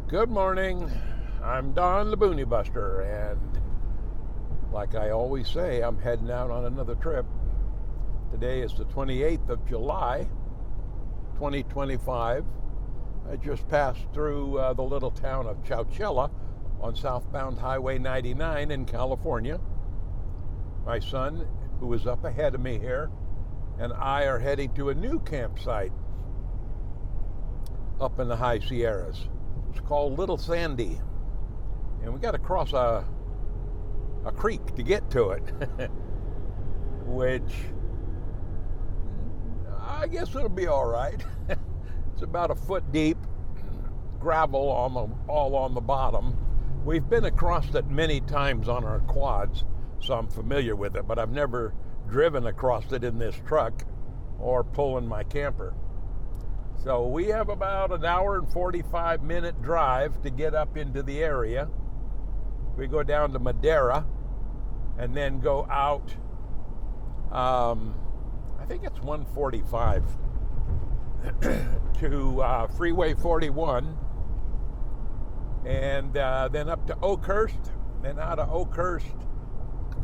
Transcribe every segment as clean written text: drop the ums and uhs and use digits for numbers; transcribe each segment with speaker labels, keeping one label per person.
Speaker 1: Good morning. I'm Don the Boonie Buster, and like I always say, I'm heading out on another trip. Today is the 28th of July, 2025. I just passed through the little town of Chowchilla on southbound Highway 99 in California. My son, who is up ahead of me here, and I are heading to a new campsite up in the high Sierras. It's called Little Sandy, and we got to cross a creek to get to it, which I guess it'll be all right. It's about a foot deep, gravel all on the bottom. We've been across it many times on our quads, so I'm familiar with it, but I've never driven across it in this truck or pulling my camper. So we have about an hour and 45-minute drive to get up into the area. We go down to Madera and then go out, I think it's 145, to Freeway 41, and then up to Oakhurst, then out of Oakhurst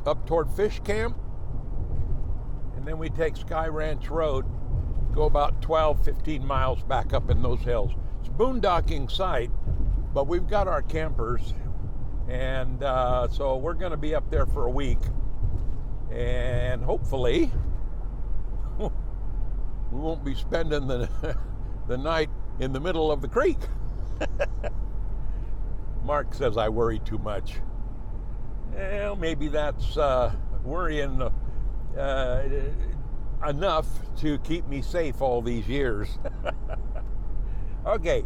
Speaker 1: up toward Fish Camp, and then we take Sky Ranch Road, go about 12-15 miles back up in those hills. It's a boondocking site, but we've got our campers, and so we're going to be up there for a week, and hopefully we won't be spending the night in the middle of the creek. Mark says I worry too much. Well, maybe that's worrying enough to keep me safe all these years. Okay,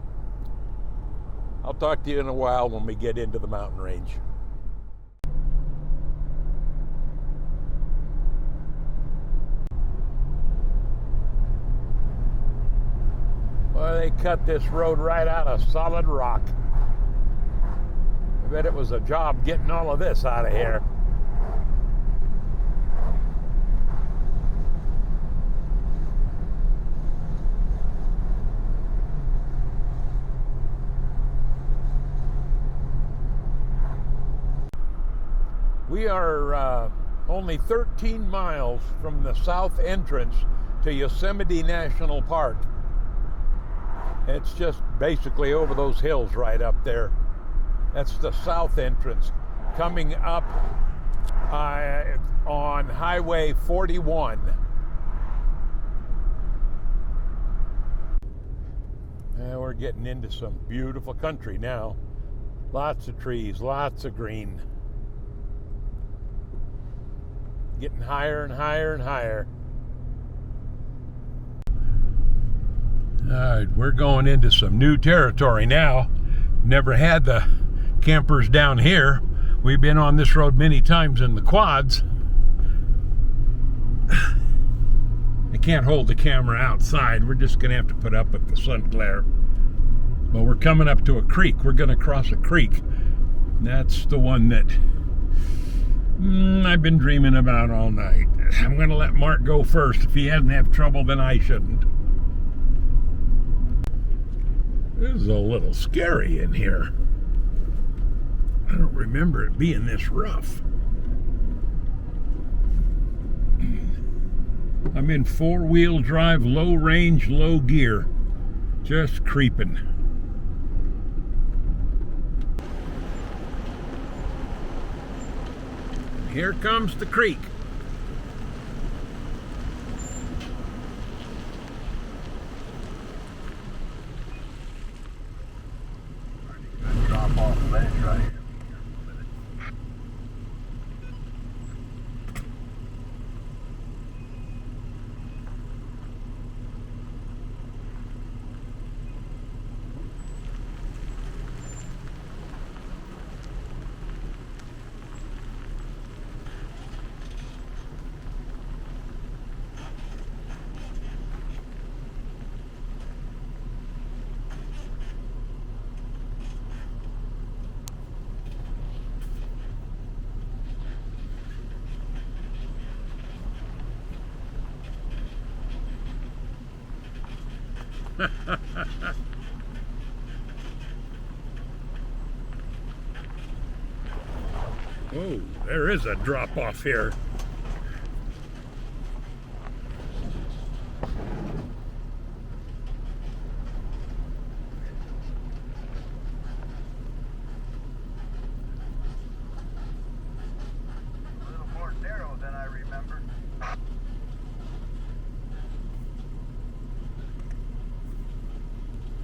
Speaker 1: I'll talk to you in a while when we get into the mountain range. Well, they cut this road right out of solid rock. I bet it was a job getting all of this out of here. We are only 13 miles from the south entrance to Yosemite National Park. It's just basically over those hills right up there. That's the south entrance. Coming up on Highway 41. We're getting into some beautiful country now. Lots of trees, lots of green. Getting higher and higher and higher. All right, we're going into some new territory now. Never had the campers down here. We've been on this road many times in the quads. I can't hold the camera outside. We're just going to have to put up with the sun glare. But we're coming up to a creek. We're going to cross a creek. That's the one that I've been dreaming about all night. I'm going to let Mark go first. If he hasn't had trouble, then I shouldn't. This is a little scary in here. I don't remember it being this rough. I'm in four-wheel drive, low range, low gear. Just creeping. Here comes the creek.
Speaker 2: Drop off the ledge right here.
Speaker 1: Oh, there is a drop off here.
Speaker 2: A little more narrow than I remember.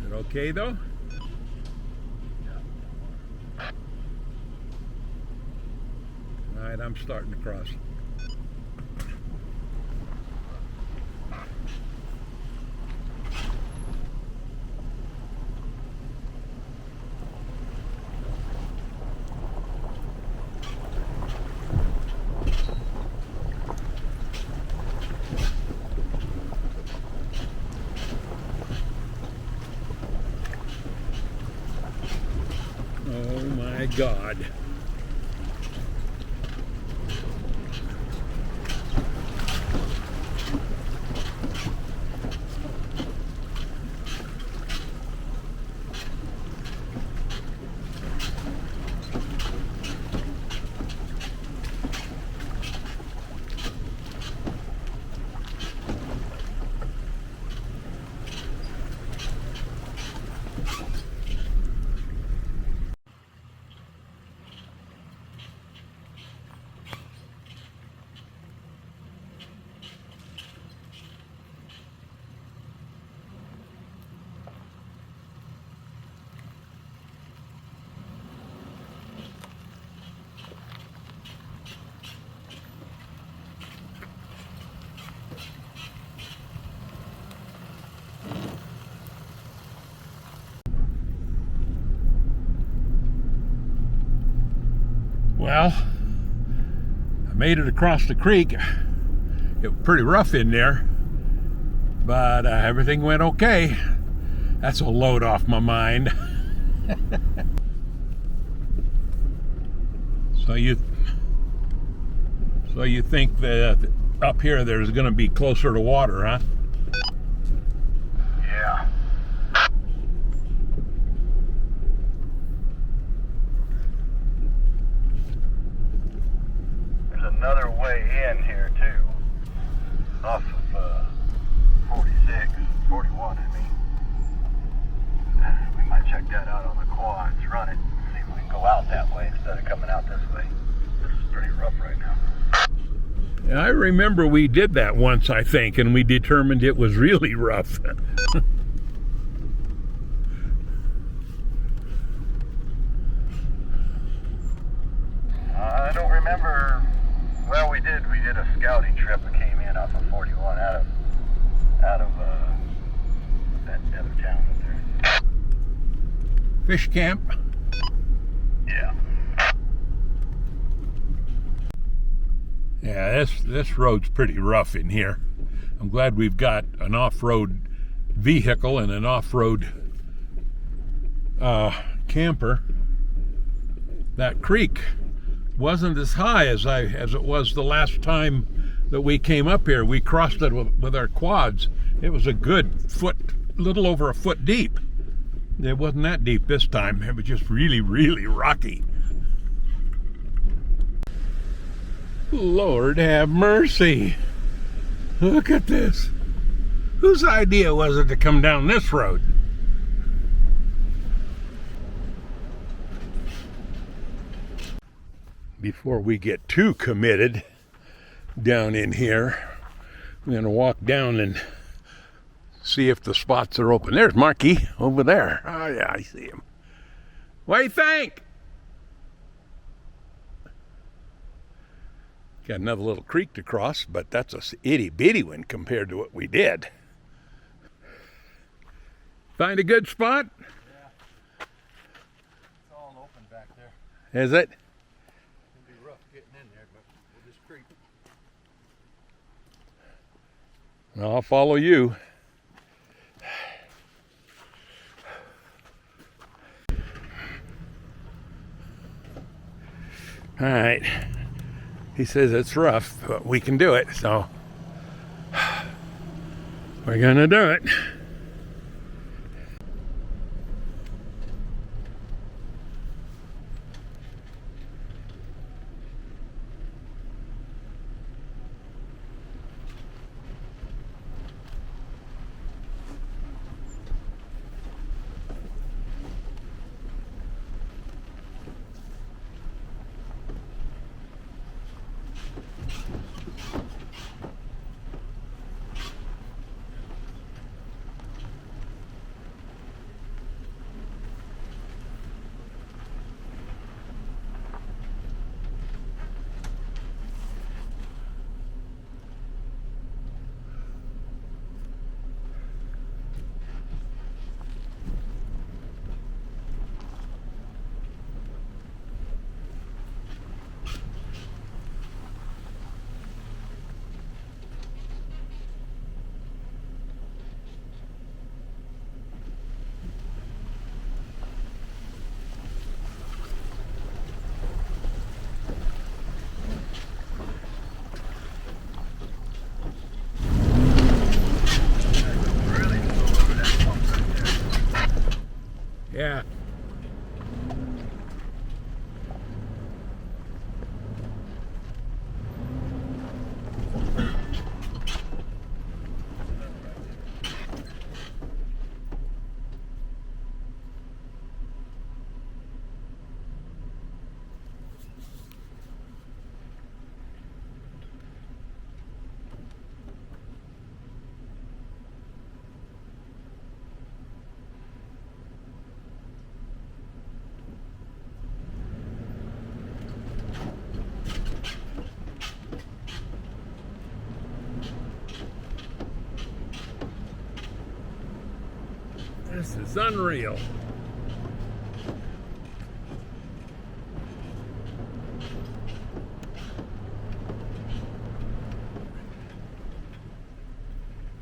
Speaker 1: Is it okay though? All right, I'm starting to cross. Oh my God. Well, I made it across the creek. It was pretty rough in there, but everything went okay. That's a load off my mind. So you think that up here there's going to be closer to water, huh?
Speaker 2: Yeah. There's another way in here too, off of 46, 41 I mean. We might check that out on the quads, run it, see if we can go out that way instead of coming out this way. This is pretty rough right now.
Speaker 1: I remember we did that once, I think, and we determined it was really rough.
Speaker 2: I don't remember. Well, we did a scouting trip that came in off of 41 out of that other town up there.
Speaker 1: Fish camp.
Speaker 2: Yeah.
Speaker 1: Yeah, this road's pretty rough in here. I'm glad we've got an off-road vehicle and an off-road camper. That creek wasn't as high as it was the last time that we came up here. We crossed it with our quads. It was a good little over a foot deep. It wasn't that deep this time. It was just really, really rocky. Lord have mercy. Look at this. Whose idea was it to come down this road? Before we get too committed down in here, I'm going to walk down and see if the spots are open. There's Marky over there. Oh yeah, I see him. What do you think? Got another little creek to cross, but that's a itty bitty one compared to what we did. Find a good spot?
Speaker 2: Yeah. It's all open back there.
Speaker 1: Is it?
Speaker 2: It'll be rough getting in there, but we'll just creep.
Speaker 1: I'll follow you. All right. He says it's rough, but we can do it, so we're gonna do it. Yeah. This is unreal.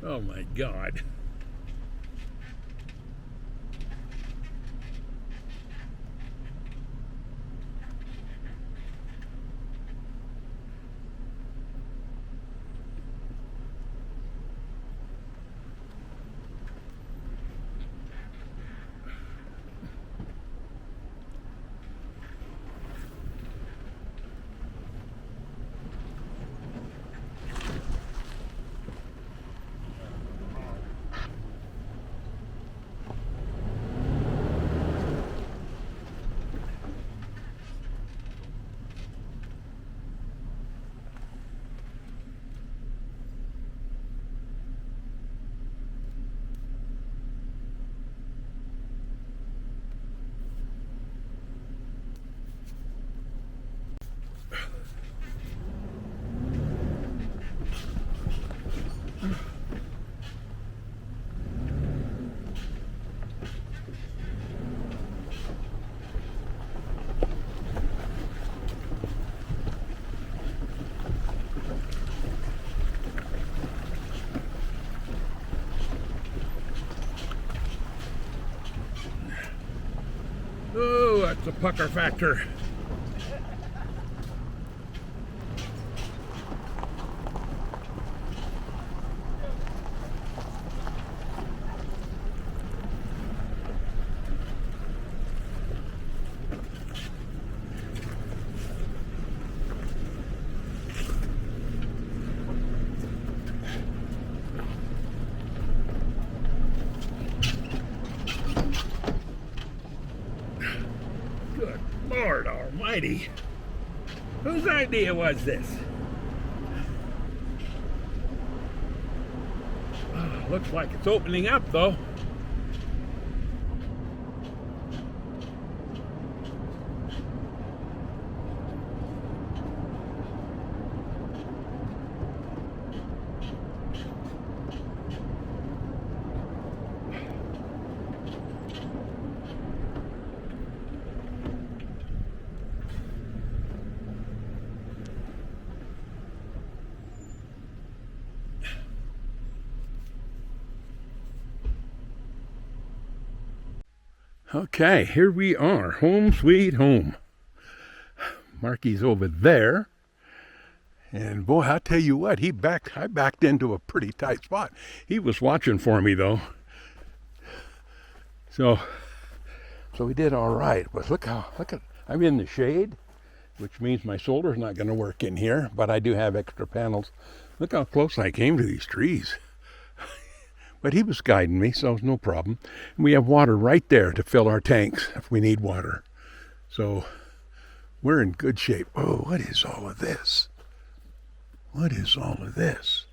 Speaker 1: Oh my God. Oh, that's a pucker factor. Good Lord Almighty. Whose idea was this? Oh, looks like it's opening up though. Okay, here we are, home sweet home. Marky's over there. And boy, I'll tell you what, I backed into a pretty tight spot. He was watching for me though. So we did all right. But look, I'm in the shade, which means my solar's not going to work in here, but I do have extra panels. Look how close I came to these trees. But he was guiding me, so it was no problem. And we have water right there to fill our tanks if we need water. So we're in good shape. Oh, what is all of this? What is all of this?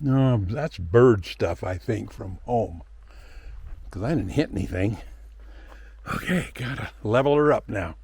Speaker 1: No, that's bird stuff, I think, from home. Because I didn't hit anything. Okay, gotta level her up now.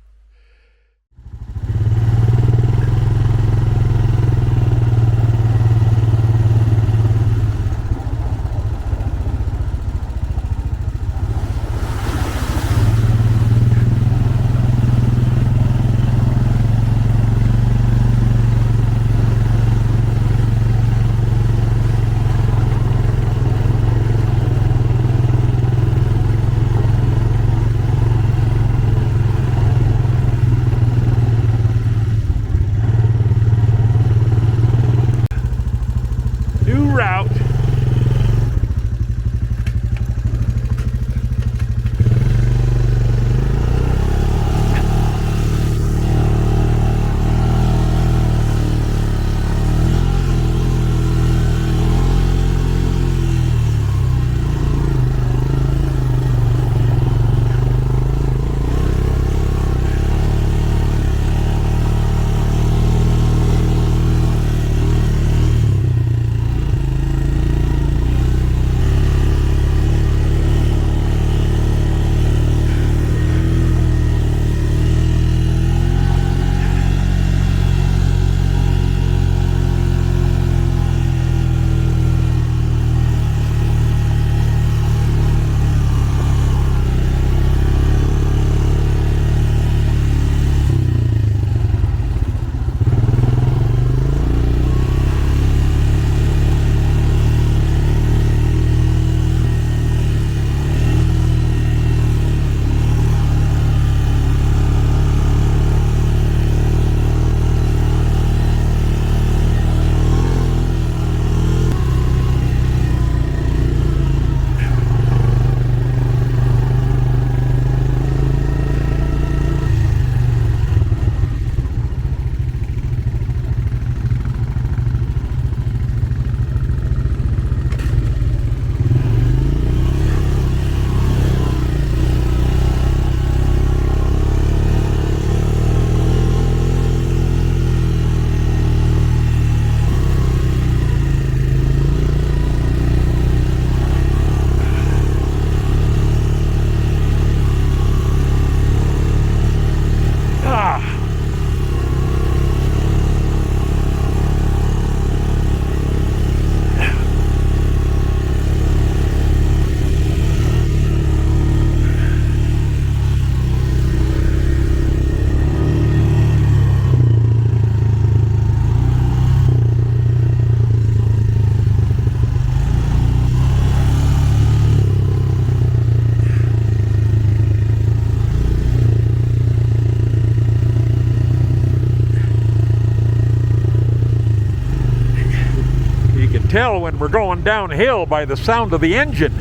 Speaker 1: tell when we're going downhill by the sound of the engine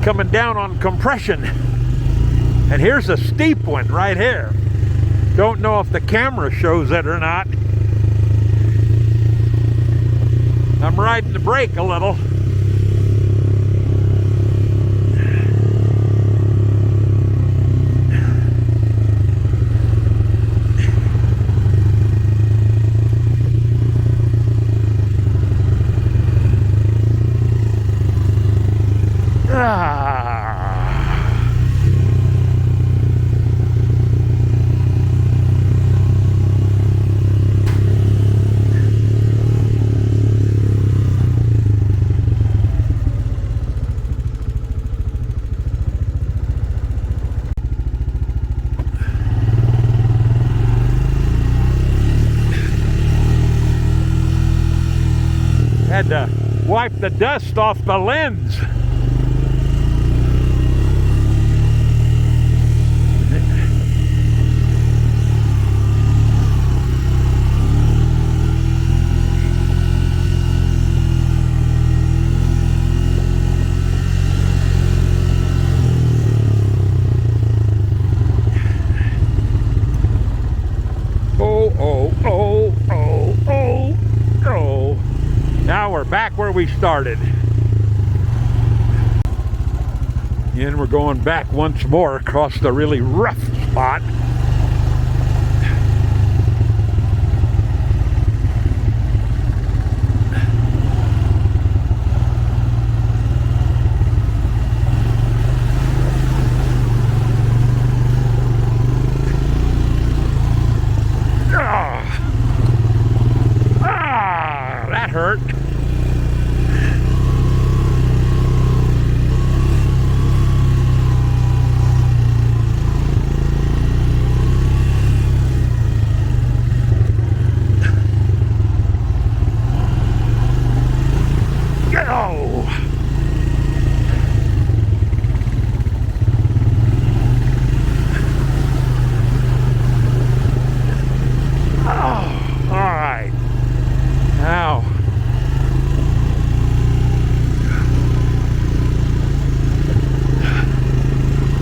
Speaker 1: coming down on compression. And here's a steep one right here. Don't know if the camera shows it or not. I'm riding the brake a little. Had to wipe the dust off the lens. Now we're back where we started. And we're going back once more across the really rough spot. That hurt.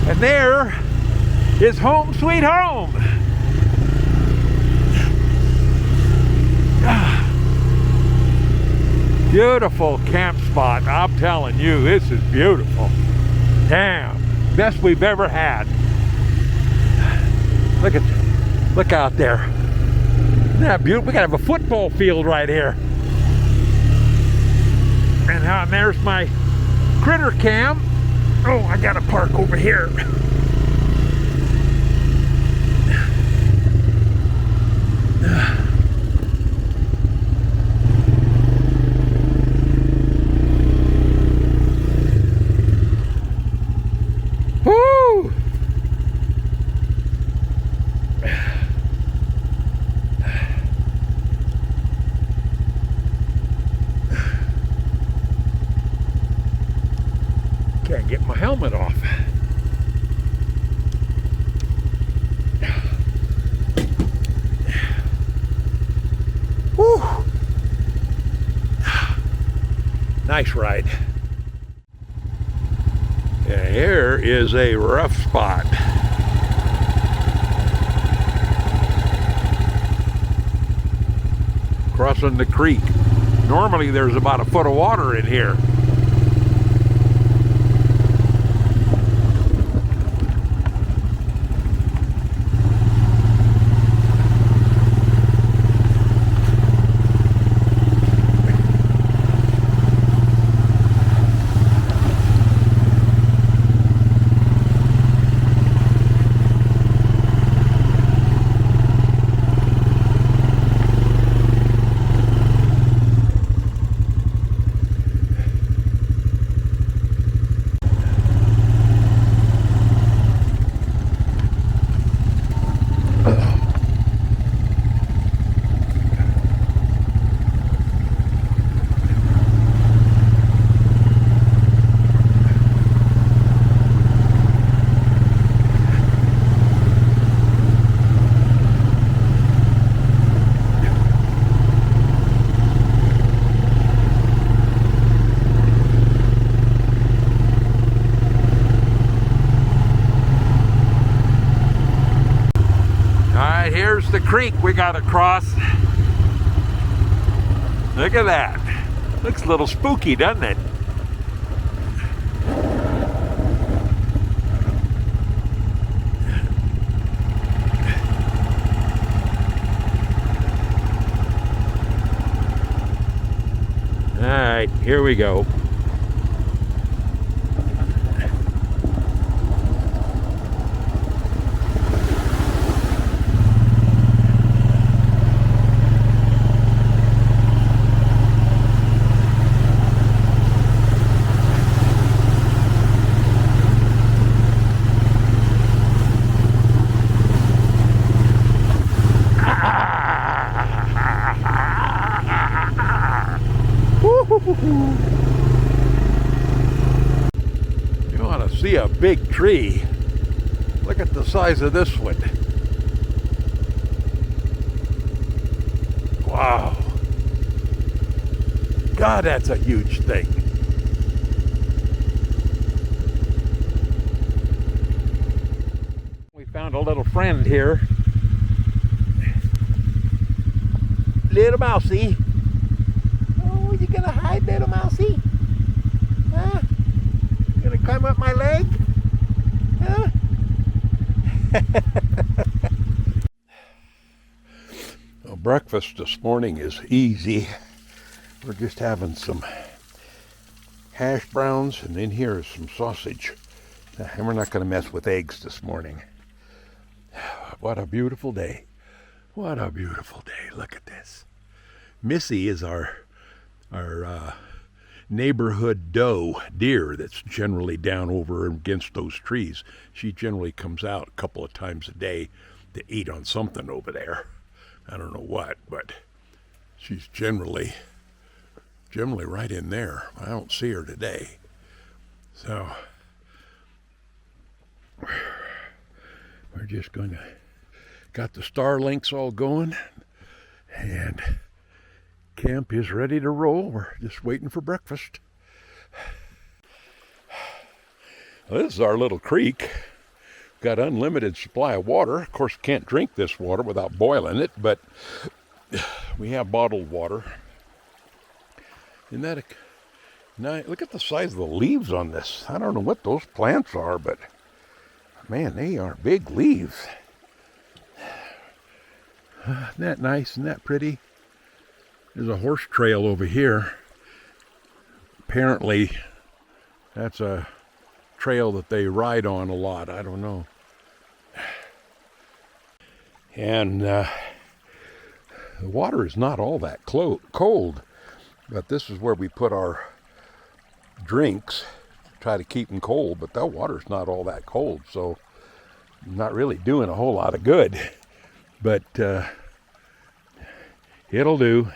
Speaker 1: And there is home sweet home. Beautiful camp spot. I'm telling you, this is beautiful. Damn, best we've ever had. Look out there. Isn't that beautiful? We gotta have a football field right here. And there's my critter cam. Oh, I gotta park over here. Woo! Can't get my helmet off. Woo! Nice ride. Yeah, here is a rough spot. Crossing the creek. Normally there's about a foot of water in here. the creek we got to cross. Look at that. Looks a little spooky, doesn't it? All right, here we go. You want to see a big tree? Look at the size of this one. Wow. God, that's a huge thing. We found a little friend here. Little mousey. Oh, you gonna hide, little mousey? Huh? You gonna climb up my leg? Huh? Well, breakfast this morning is easy. We're just having some hash browns, and in here is some sausage. And we're not gonna mess with eggs this morning. What a beautiful day. What a beautiful day. Look at this. Missy is our neighborhood deer that's generally down over against those trees. She generally comes out a couple of times a day to eat on something over there. I don't know what, but she's generally right in there. I don't see her today. So we're just gonna got the Starlinks all going, and camp is ready to roll. We're just waiting for breakfast. Well, this is our little creek. Got unlimited supply of water. Of course, can't drink this water without boiling it, but we have bottled water. Isn't that nice? Look at the size of the leaves on this. I don't know what those plants are, but man, they are big leaves. Isn't that nice? Isn't that pretty? There's a horse trail over here. Apparently, that's a trail that they ride on a lot. I don't know. And the water is not all that cold, but this is where we put our drinks, try to keep them cold, but that water's not all that cold, so not really doing a whole lot of good. But it'll do.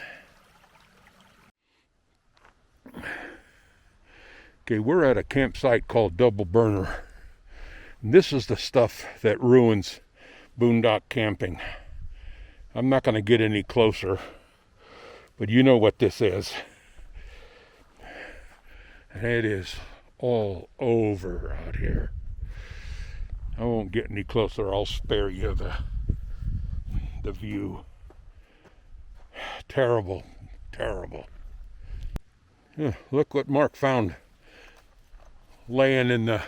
Speaker 1: Okay, we're at a campsite called Double Burner. This is the stuff that ruins boondock camping. I'm not going to get any closer, but you know what this is. And it is all over out here. I won't get any closer. I'll spare you the view. Terrible, terrible. Look what Mark found laying in the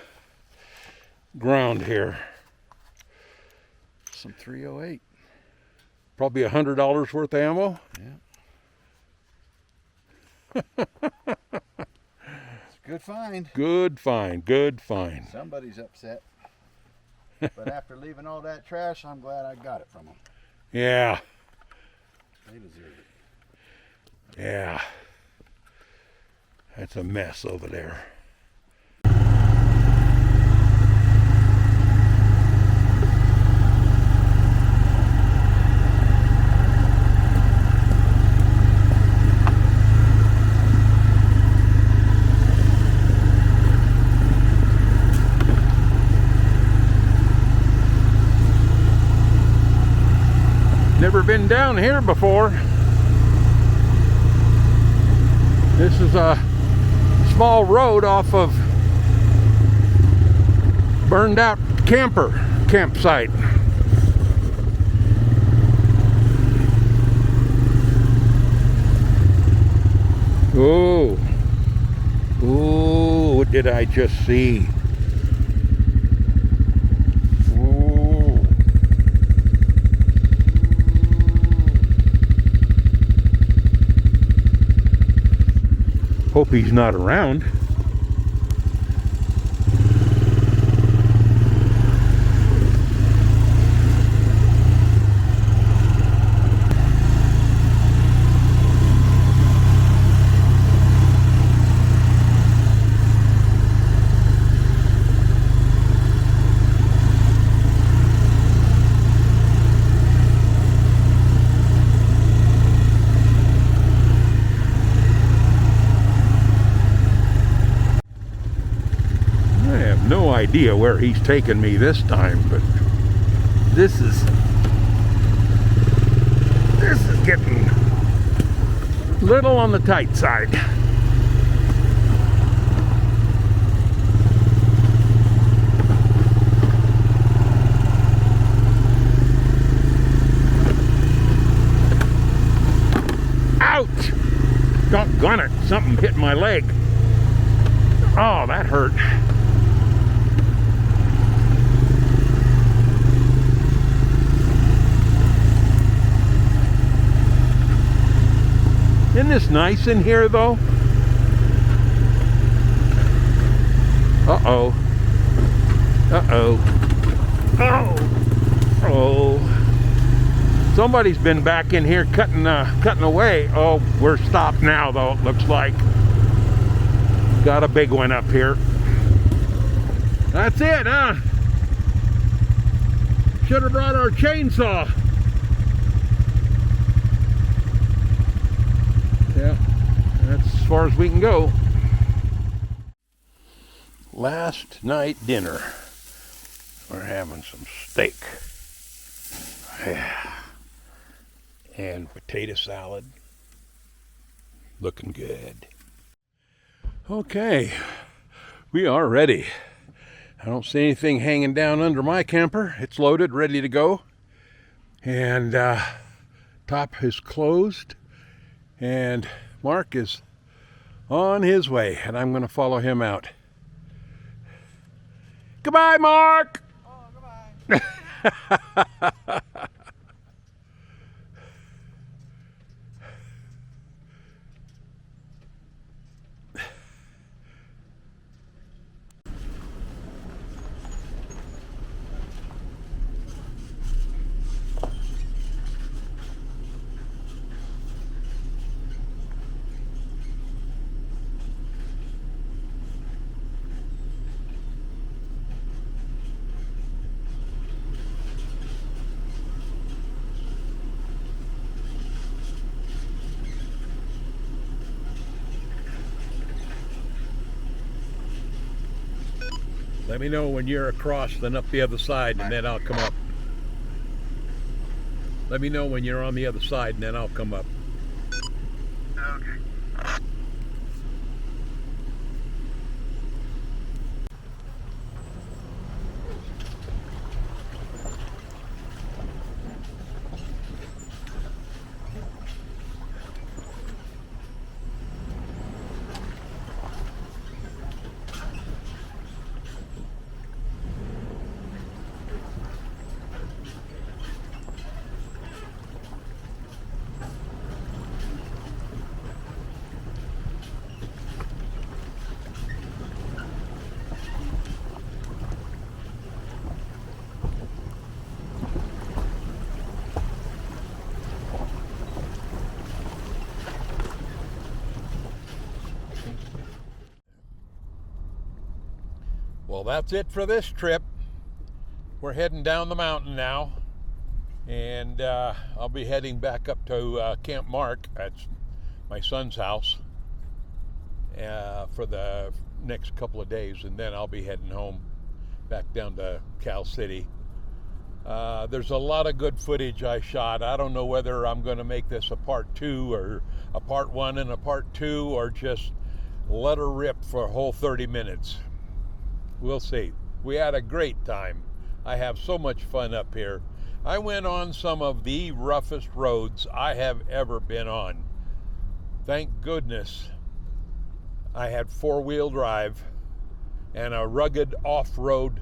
Speaker 1: ground here.
Speaker 3: Some 308.
Speaker 1: Probably $100 worth of ammo.
Speaker 3: Yeah. It's a good find.
Speaker 1: Good find, good find.
Speaker 3: Somebody's upset. But after leaving all that trash, I'm glad I got it from them.
Speaker 1: Yeah.
Speaker 3: They deserve it.
Speaker 1: Yeah. That's a mess over there. Never been down here before. This is a small road off of burned out campsite. Oh, oh, what did I just see? Oh. Hope he's not around. No idea where he's taking me this time, but this is getting a little on the tight side. Ouch! Doggone it, something hit my leg. Oh, that hurt. Isn't this nice in here, though? Uh-oh. Uh-oh. Oh! Oh. Somebody's been back in here cutting away. Oh, we're stopped now, though, it looks like. Got a big one up here. That's it, huh? Should have brought our chainsaw. Yeah, that's as far as we can go. Last night dinner. We're having some steak. Yeah. And potato salad. Looking good. Okay, we are ready. I don't see anything hanging down under my camper. It's loaded, ready to go. And top is closed. And Mark is on his way, and I'm going to follow him out. Goodbye, Mark!
Speaker 3: Oh, goodbye.
Speaker 1: Let me know when you're across, then up the other side, and then I'll come up. Let me know when you're on the other side, and then I'll come up.
Speaker 2: Okay.
Speaker 1: Well, that's it for this trip. We're heading down the mountain now, and I'll be heading back up to Camp Mark. That's my son's house for the next couple of days, and then I'll be heading home back down to Cal City. There's a lot of good footage I shot. I don't know whether I'm going to make this a part 2 or a part 1 and a part 2, or just let her rip for a whole 30 minutes. We'll see. We had a great time. I have so much fun up here. I went on some of the roughest roads I have ever been on. Thank goodness I had four-wheel drive and a rugged off-road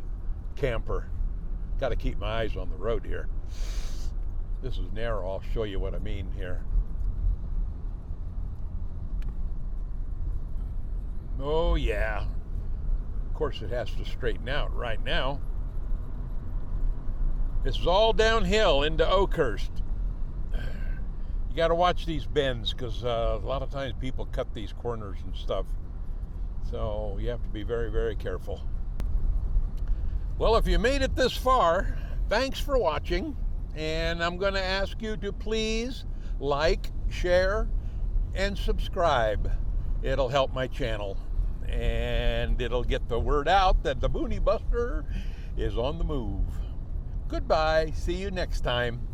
Speaker 1: camper. Got to keep my eyes on the road here. This is narrow. I'll show you what I mean here. Oh yeah. Of course it has to straighten out right now. This is all downhill into Oakhurst. You got to watch these bends because a lot of times people cut these corners and stuff. So you have to be very, very careful. Well, if you made it this far, thanks for watching. And I'm going to ask you to please like, share, and subscribe. It'll help my channel. And it'll get the word out that the Boonie Buster is on the move. Goodbye. See you next time.